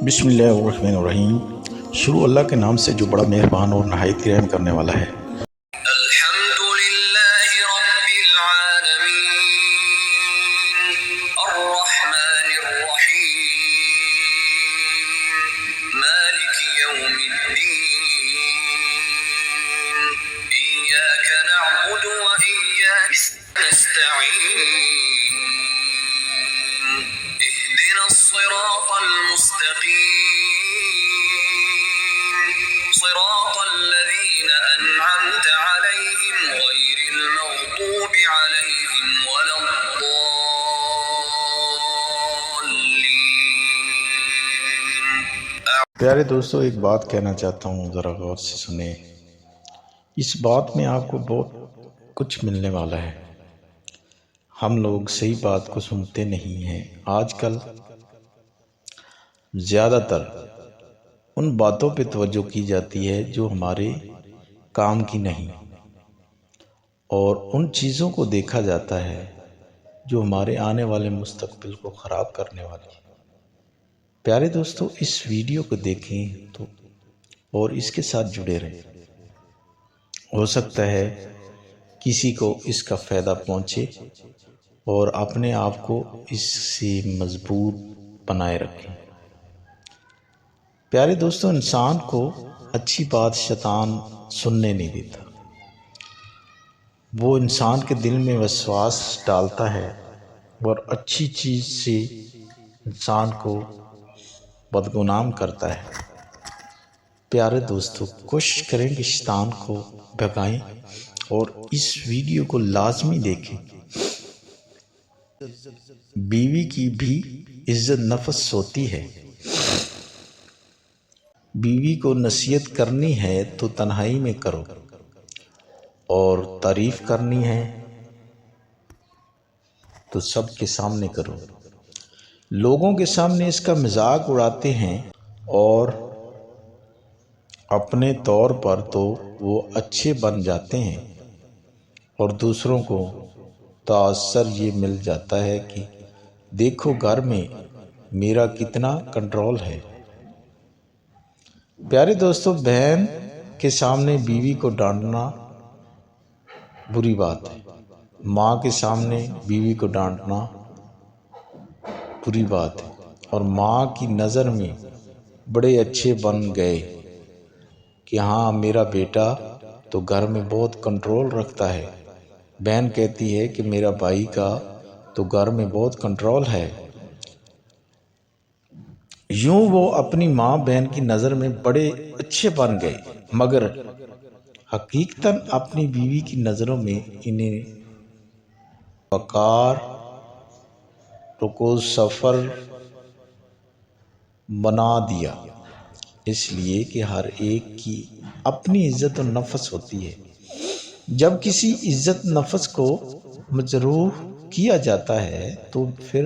بسم اللہ الرحمن الرحیم۔ شروع اللہ کے نام سے جو بڑا مہربان اور نہایت رحم کرنے والا ہے۔ الحمد للہ رب العالمین الرحمن الرحیم مالک یوم الدین ایاک نعبد و ایاک نستعین اهدنا الصراط المستقیم صراط الذین أنعمت عليهم غير المغضوب عليهم ولا الضالين۔ پیارے دوستو، ایک بات کہنا چاہتا ہوں، ذرا غور سے سنیں۔ اس بات میں آپ کو بہت کچھ ملنے والا ہے۔ ہم لوگ صحیح بات کو سنتے نہیں ہیں۔ آج کل زیادہ تر ان باتوں پہ توجہ کی جاتی ہے جو ہمارے کام کی نہیں، اور ان چیزوں کو دیکھا جاتا ہے جو ہمارے آنے والے مستقبل کو خراب کرنے والی ہے۔ پیارے دوستو، اس ویڈیو کو دیکھیں تو اور اس کے ساتھ جڑے رہیں۔ ہو سکتا ہے کسی کو اس کا فائدہ پہنچے اور اپنے آپ کو اس سے مضبوط بنائے رکھیں۔ پیارے دوستو، انسان کو اچھی بات شیطان سننے نہیں دیتا۔ وہ انسان کے دل میں وسواس ڈالتا ہے اور اچھی چیز سے انسان کو بدگمان کرتا ہے۔ پیارے دوستو، کوشش کریں کہ شیطان کو بھگائیں اور اس ویڈیو کو لازمی دیکھیں۔ بیوی کی بھی عزت نفس ہوتی ہے۔ بیوی کو نصیحت کرنی ہے تو تنہائی میں کرو، اور تعریف کرنی ہے تو سب کے سامنے کرو۔ لوگوں کے سامنے اس کا مذاق اڑاتے ہیں اور اپنے طور پر تو وہ اچھے بن جاتے ہیں، اور دوسروں کو تاثر یہ مل جاتا ہے کہ دیکھو گھر میں میرا کتنا کنٹرول ہے۔ پیارے دوستو، بہن کے سامنے بیوی کو ڈانٹنا بری بات ہے۔ ماں کے سامنے بیوی کو ڈانٹنا بری بات ہے، اور ماں کی نظر میں بڑے اچھے بن گئے کہ ہاں میرا بیٹا تو گھر میں بہت کنٹرول رکھتا ہے۔ بہن کہتی ہے کہ میرا بھائی کا تو گھر میں بہت کنٹرول ہے۔ یوں وہ اپنی ماں بہن کی نظر میں بڑے اچھے بن گئے، مگر حقیقتاً اپنی بیوی کی نظروں میں انہیں وقار رکو سفر بنا دیا، اس لیے کہ ہر ایک کی اپنی عزت و نفس ہوتی ہے۔ جب کسی عزت نفس کو مجروح کیا جاتا ہے تو پھر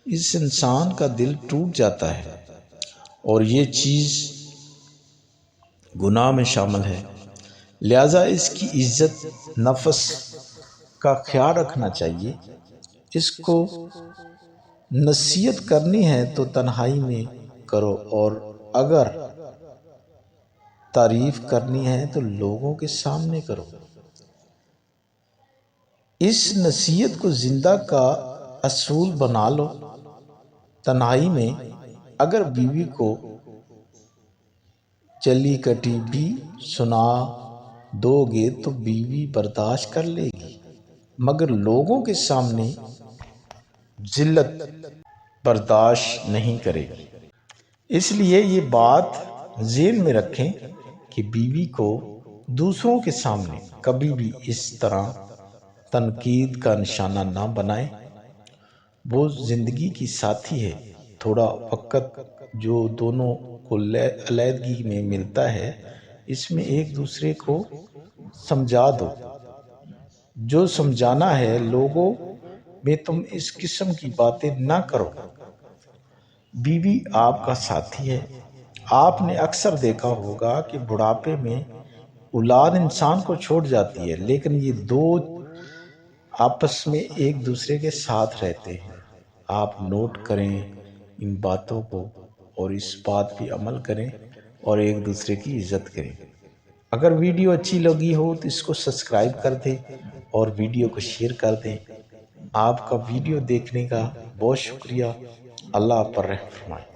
اس انسان کا دل ٹوٹ جاتا ہے، اور یہ چیز گناہ میں شامل ہے۔ لہذا اس کی عزت نفس کا خیال رکھنا چاہیے۔ اس کو نصیحت کرنی ہے تو تنہائی میں کرو، اور اگر تعریف کرنی ہے تو لوگوں کے سامنے کرو۔ اس نصیحت کو زندہ کا اصول بنا لو۔ تنہائی میں اگر بیوی کو چلی کٹی بھی سنا دو گے تو بیوی برداشت کر لے گی، مگر لوگوں کے سامنے ذلت برداشت نہیں کرے گی۔ اس لیے یہ بات ذہن میں رکھیں کہ بیوی کو دوسروں کے سامنے کبھی بھی اس طرح تنقید کا نشانہ نہ بنائیں۔ وہ زندگی کی ساتھی ہے۔ تھوڑا وقت جو دونوں کو علیحدگی میں ملتا ہے، اس میں ایک دوسرے کو سمجھا دو۔ جو سمجھانا ہے، لوگوں میں تم اس قسم کی باتیں نہ کرو۔ بیوی آپ کا ساتھی ہے۔ آپ نے اکثر دیکھا ہوگا کہ بڑھاپے میں اولاد انسان کو چھوڑ جاتی ہے، لیکن یہ دو آپس میں ایک دوسرے کے ساتھ رہتے ہیں۔ آپ نوٹ کریں ان باتوں کو اور اس بات پہ عمل کریں اور ایک دوسرے کی عزت کریں۔ اگر ویڈیو اچھی لگی ہو تو اس کو سبسکرائب کر دیں اور ویڈیو کو شیئر کر دیں۔ آپ کا ویڈیو دیکھنے کا بہت شکریہ۔ اللہ آپ پر رحم فرمائے۔